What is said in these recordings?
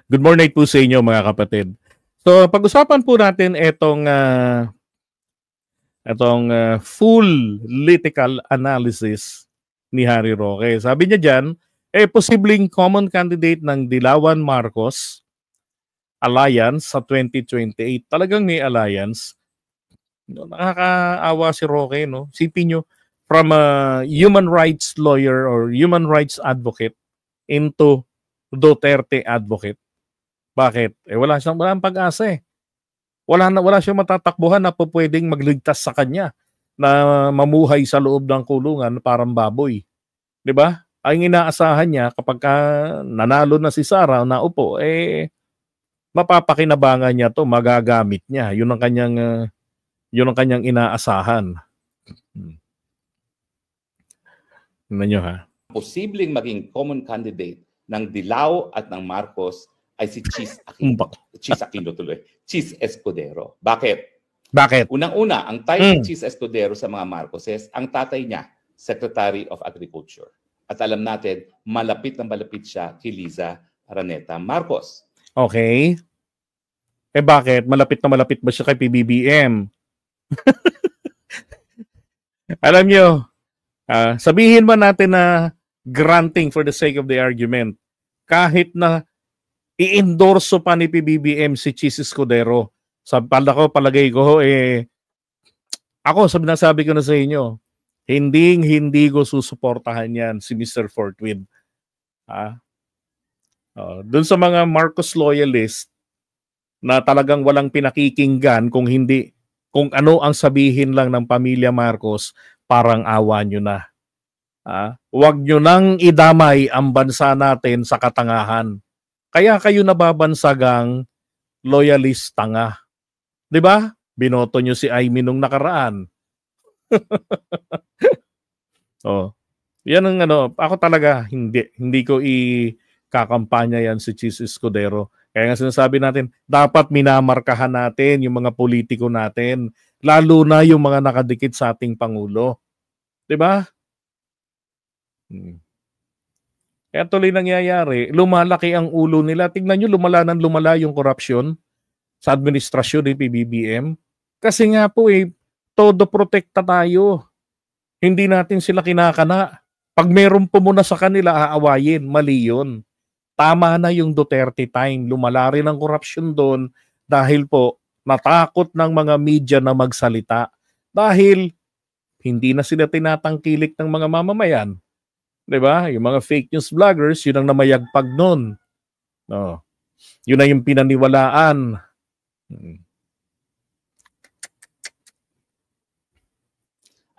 Good morning po sa inyo mga kapatid. So pag-usapan po natin itong full political analysis ni Harry Roque. Sabi niya diyan, posibleng common candidate ng Dilawan Marcos alliance sa 2028. Talagang may alliance. No, nakakaawa si Roque, no? Sipin nyo, from a human rights lawyer or human rights advocate into Duterte advocate. Bakit? Walang pag-asa eh. Wala siyang matatakbuhan na po pwedeng magligtas sa kanya na mamuhay sa loob ng kulungan parang baboy. 'Di ba? Ang inaasahan niya kapag nanalo na si Sara na upo, mapapakinabangan niya 'to, magagamit niya. 'Yun ang kanyang inaasahan. Tingnan niyo ha. Posibleng maging common candidate ng Dilao at ng Marcos ay si Chis Aquino. Chis Escudero. Bakit? Unang-una, ang tie ni Chis Escudero sa mga Marcoses, ang tatay niya, Secretary of Agriculture. At alam natin, malapit na malapit siya kay Liza Araneta Marcos. Okay. Bakit? Malapit na malapit ba siya kay PBBM? Alam nyo, sabihin man natin na granting for the sake of the argument, kahit na i-endorso pa ni PBBM si Chis Escudero, palagay ko, ako sinasabi ko na sa inyo, hindi ko susuportahan yan si Mr. Fortwith. Doon sa mga Marcos loyalist na talagang walang pinakikinggan kung ano ang sabihin lang ng pamilya Marcos, parang awa nyo na. Huwag nyo nang idamay ang bansa natin sa katangahan. Kaya kayo nababansagang loyalist tanga. 'Di ba? Binoto nyo si Aimee nung nakaraan. Yan ang ako talaga hindi ko ikakampanya yan si Chis Escudero. Kaya nga sinasabi natin, dapat minamarkahan natin yung mga politiko natin, lalo na yung mga nakadikit sa ating Pangulo. 'Di ba? Kaya tuloy nangyayari, lumalaki ang ulo nila. Tingnan nyo, lumala yung korupsyon sa administrasyon ng PBBM. Kasi nga po todo protekta tayo. Hindi natin sila kinakana. Pag meron po muna sa kanila, aawayin. Mali yun. Tama na yung Duterte time. Lumala rin ang korupsyon doon dahil po natakot ng mga media na magsalita. Dahil hindi na sila tinatangkilik ng mga mamamayan. 'Di ba? Yung mga fake news vloggers, yun ang namayagpag noon. Yun na yung pinaniwalaan.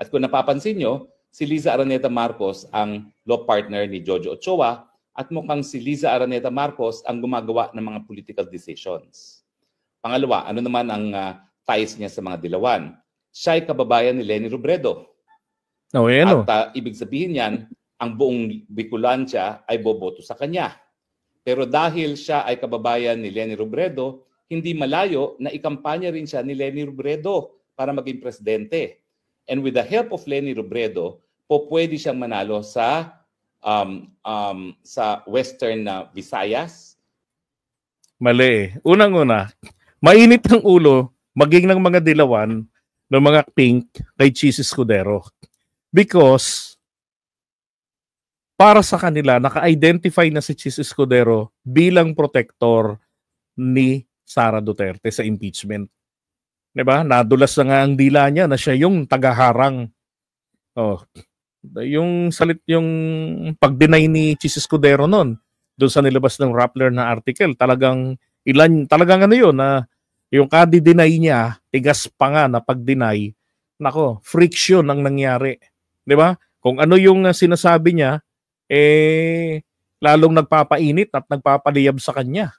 At kung napapansin nyo, si Liza Araneta Marcos ang law partner ni Jojo Ochoa at mukhang si Liza Araneta Marcos ang gumagawa ng mga political decisions. Pangalawa, ano naman ang ties niya sa mga Dilawan? Siya ay kababayan ni Leni Robredo. At ibig sabihin yan, ang buong Bicolancia ay boboto sa kanya. Pero dahil siya ay kababayan ni Leni Robredo, hindi malayo na ikampanya rin siya ni Leni Robredo para maging presidente. And with the help of Leni Robredo, pwede siyang manalo sa Western Visayas. Mali. Unang-una, mainit ang ulo maging ng mga Dilawan, ng mga pink kay Chis Escudero. Because para sa kanila, naka-identify na si Chis Escudero bilang protector ni Sara Duterte sa impeachment. 'Di ba? Nadulas na nga ang dila niya na siya yung tagaharang. Yung pag-deny ni Chis Escudero noon, doon sa nilabas ng Rappler na article, talagang ano yun, na yung kadi-deny niya, tigas pa nga na pag-deny, friction ang nangyari. 'Di ba? Kung ano yung sinasabi niya, lalong nagpapainit at nagpapaliyab sa kanya.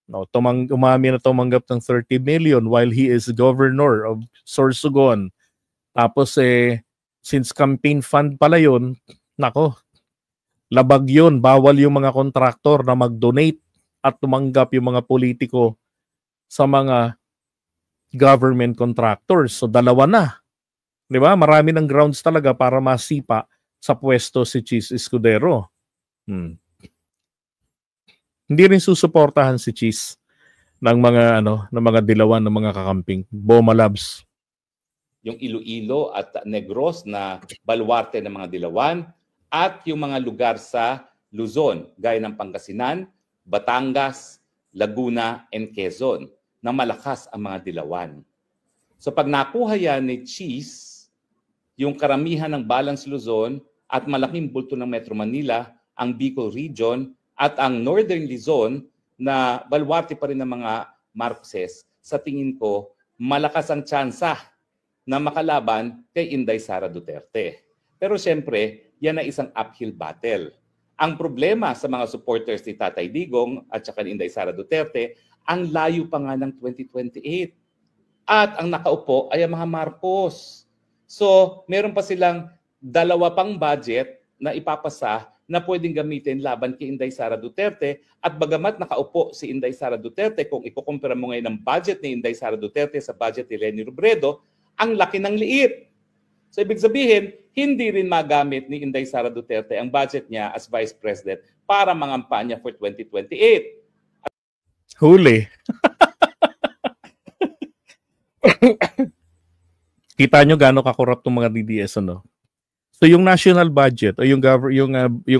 Umami na tumanggap ng 30 million while he is governor of Sorsogon. Tapos since campaign fund pala yun, labag yun. Bawal yung mga kontraktor na mag-donate at tumanggap yung mga politiko sa mga government contractors. So dalawa na. 'Di ba? Marami ng grounds talaga para masipa sa pwesto si Chis Escudero. Hindi rin susuportahan si Cheese ng mga ng mga dilawan ng mga kakamping. Boma Labs. Yung Iloilo at Negros na baluarte ng mga dilawan at yung mga lugar sa Luzon gaya ng Pangasinan, Batangas, Laguna, and Quezon na malakas ang mga dilawan. So pag nakuha yan ni Cheese, yung karamihan ng Balance Luzon at malaking bulto ng Metro Manila, ang Bicol Region at ang Northern Luzon na baluarte pa rin ng mga Marcoses, sa tingin ko malakas ang tsansa na makalaban kay Inday Sara Duterte. Pero siyempre, yan ay isang uphill battle. Ang problema sa mga supporters ni Tatay Digong at saka ni Inday Sara Duterte, ang layo pa nga ng 2028. At ang nakaupo ay ang mga Marcos. So, meron pa silang 2 pang budget na ipapasa na pwedeng gamitin laban kay Inday Sara Duterte. At bagamat nakaupo si Inday Sara Duterte, kung ikukumpara mo ngayon ang budget ni Inday Sara Duterte sa budget ni Leni Robredo, ang laki ng liit. So ibig sabihin, hindi rin magamit ni Inday Sara Duterte ang budget niya as Vice President para mangampanya for 2028. Huli. Kita nyo gaano kakorrupt ng mga DDS, ano? So yung national budget o yung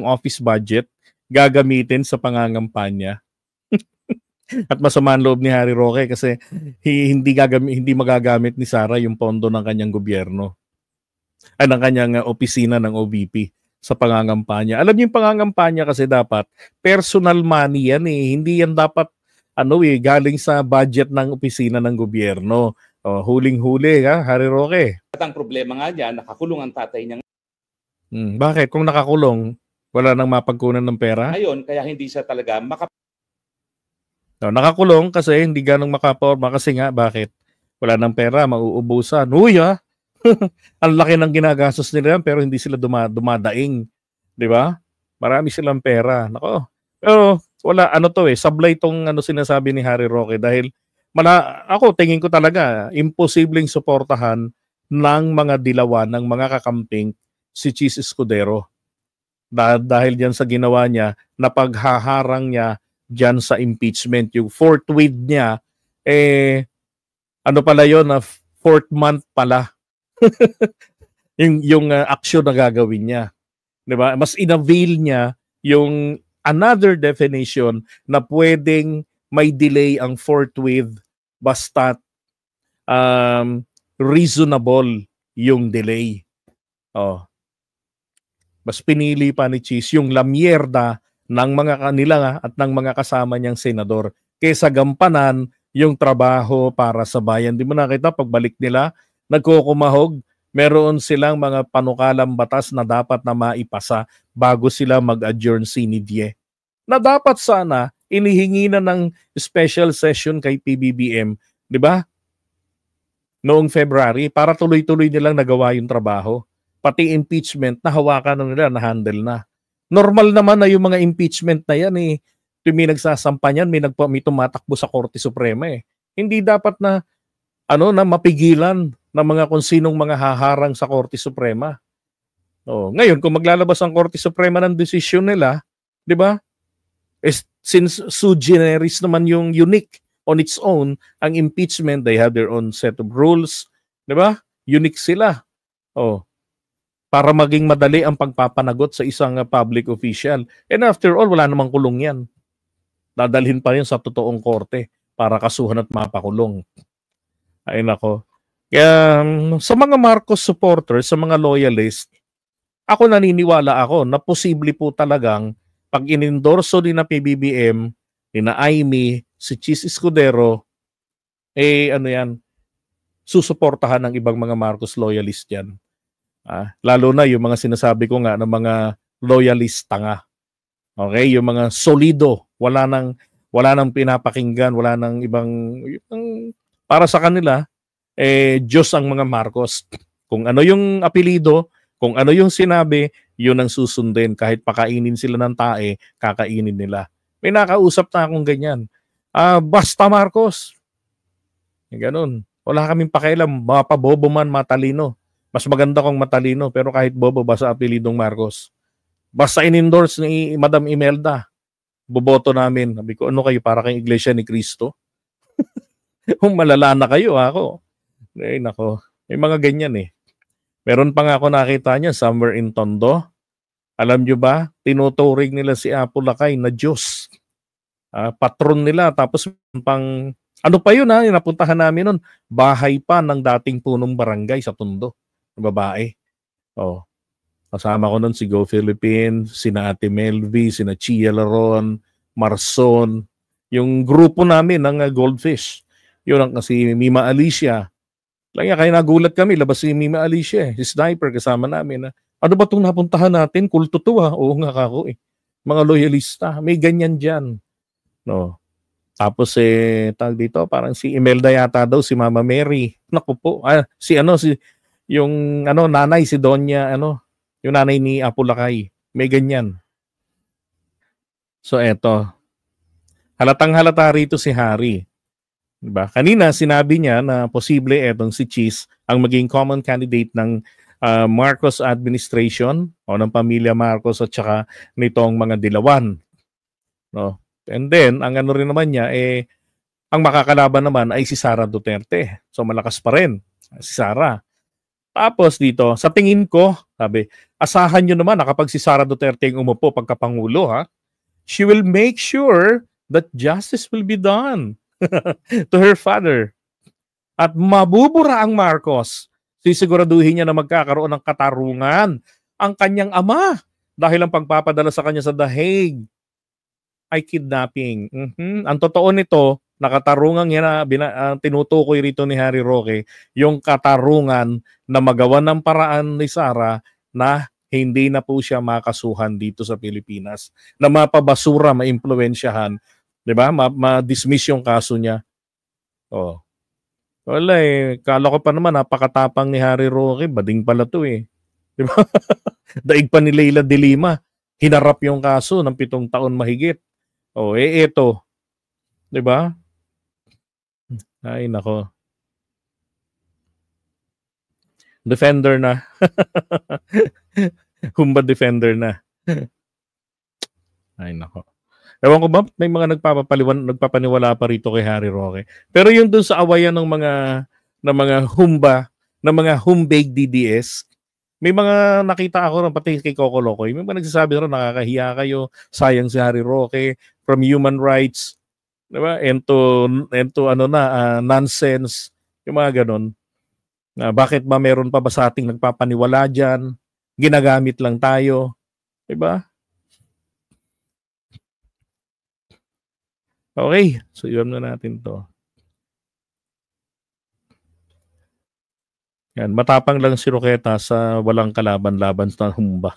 office budget gagamitin sa pangangampanya. At masama ang loob ni Harry Roque kasi hindi magagamit ni Sara yung pondo ng kanyang gobyerno. Ay, ng kanyang opisina ng OVP sa pangangampanya. Alam niyo yung pangangampanya kasi dapat personal money yan eh. Hindi yan dapat galing sa budget ng opisina ng gobyerno. Huling-huli ha, Harry Roque. At ang problema nga niya, nakakulong ang tatay niya. Bakit? Kung nakakulong, wala nang mapagkunan ng pera? Ngayon, kaya hindi siya talaga nakakulong kasi hindi ganong makaporma kasi nga, bakit? Wala nang pera, mauubusan. Uy ang laki ng ginagastos nila pero hindi sila dumadaing. Di ba? Marami silang pera. Nako. Pero wala, sablay tong sinasabi ni Harry Roque dahil ako tingin ko talaga imposibleng suportahan ng mga dilawan, ng mga kakamping si Cheese Escudero. Dahil diyan sa ginawa niya na paghaharang niya diyan sa impeachment, yung 4th with niya, pala yun, na 4th month pala. yung action na gagawin niya. Diba? Mas inavail niya yung another definition na pwedeng may delay ang 4th with basta reasonable yung delay. Mas pinili pa ni Cheese yung la mierda ng mga kanila at ng mga kasama niyang senador kaysa gampanan yung trabaho para sa bayan. Di mo nakita pagbalik nila, nagkukumahog, meron silang mga panukalang batas na dapat na maipasa bago sila mag-adjourn sinidye. Na dapat sana inihingi na ng special session kay PBBM, di ba? Noong February para tuloy-tuloy nilang nagawa yung trabaho. Pati impeachment na hawakan na nila, na-handle na. Normal naman na yung mga impeachment na yan eh. May nagsasampa niyan, may tumatakbo sa Korte Suprema eh. Hindi dapat na na mapigilan ng mga kung sinong mga haharang sa Korte Suprema. Ngayon kung maglalabas ang Korte Suprema ng desisyon nila, 'di ba? Since sui generis naman yung unique on its own, ang impeachment, they have their own set of rules, 'di ba? Unique sila. Para maging madali ang pagpapanagot sa isang public official. And after all, wala namang kulong yan. Dadalhin pa rin sa totoong korte para kasuhan at mapakulong. Ay nako. Kaya sa mga Marcos supporters, sa mga loyalist, ako naniniwala na posible po talagang pag inendorso din na PBBM, ni na Amy, si Cheese Escudero, susuportahan ng ibang mga Marcos loyalist yan. Lalo na yung mga sinasabi ko nga ng mga loyalista nga. Okay, yung mga solido, wala nang pinapakinggan, wala nang ibang para sa kanila Diyos ang mga Marcos. Kung ano yung apelido, kung ano yung sinabi, yun ang susundin. Kahit pakainin sila ng tae, kakainin nila. May nakausap na akong ganyan. Basta Marcos. Ganun. Wala kaming pakialam, mapabobo man, matalino. Mas maganda kong matalino, pero kahit bobo, basta apelidong Marcos. Basta in-endorse ni Madam Imelda. boboto namin. Sabi ko, ano kayo, para kayong Iglesia ni Cristo? Kung malala na kayo, ako. Eh, nako. May mga ganyan eh. Meron pa nga ako nakita niya somewhere in Tondo. Alam nyo ba, tinuturing nila si Apo Lakay na Diyos. Patron nila. Tapos pang, ano pa yun napuntahan namin nun, bahay pa ng dating punong barangay sa Tondo. Babae. Oh. Kasama ko nun si Go Philippines, sina Ate Melvi, sina Chia Laron, Marson. Yung grupo namin ng Goldfish. Yun ang si Mima Alicia. Kaya nagulat kami, labas si Mima Alicia, si Sniper kasama namin. Ano ba itong napuntahan natin? Kulto to Oo nga kako eh. Mga loyalista, may ganyan dyan. No. Tapos tag dito, parang si Imelda yata daw, si Mama Mary. Naku po, yung nanay, si Donya, yung nanay ni Apo Lakay. May ganyan. So eto, halatang halata rito si Harry. Diba? Kanina sinabi niya na posible etong si Cheese ang maging common candidate ng Marcos administration o ng pamilya Marcos at saka nitong mga dilawan. No? And then, ang rin naman niya, ang makakalaban naman ay si Sara Duterte. So malakas pa rin si Sara. Tapos dito, sa tingin ko, sabi, asahan nyo naman na kapag si Sara Duterte ang umupo pagkapangulo, she will make sure that justice will be done to her father. At mabubura ang Marcos. Sisiguraduhin niya na magkakaroon ng katarungan ang kanyang ama dahil ang pagpapadala sa kanya sa The Hague ay kidnapping. Ang totoo nito, nakatarungan niya na tinutukoy rito ni Harry Roque, yung katarungan na magawa ng paraan ni Sara na hindi na po siya makasuhan dito sa Pilipinas. Na mapabasura, maimpluwensyahan, di ba? Ma-dismiss yung kaso niya. Oh. Wala kala ko pa naman napakatapang ni Harry Roque, bading pala to eh. Di ba? Daig pa ni Leila de Lima, hinarap yung kaso ng 7 taon mahigit. Ito. Di ba? Ay, nako. Defender na. Humba defender na. Ay, nako. Ewan ko ba, may mga nagpapaniwala pa rito kay Harry Roque. Pero yung dun sa awayan ng mga humba, ng mga humbeg DDS, may mga nakita ako pati kay Coco Locoy, may mga nagsasabi rin nakakahiya kayo, sayang si Harry Roque, from human rights, diba? Into nonsense, yung mga ganun. Bakit ba meron pa ba sa ating nagpapaniwala dyan? Ginagamit lang tayo. Diba? Okay, so iwan na natin to. Yan, matapang lang si Roqueta sa walang kalaban-laban sa humba.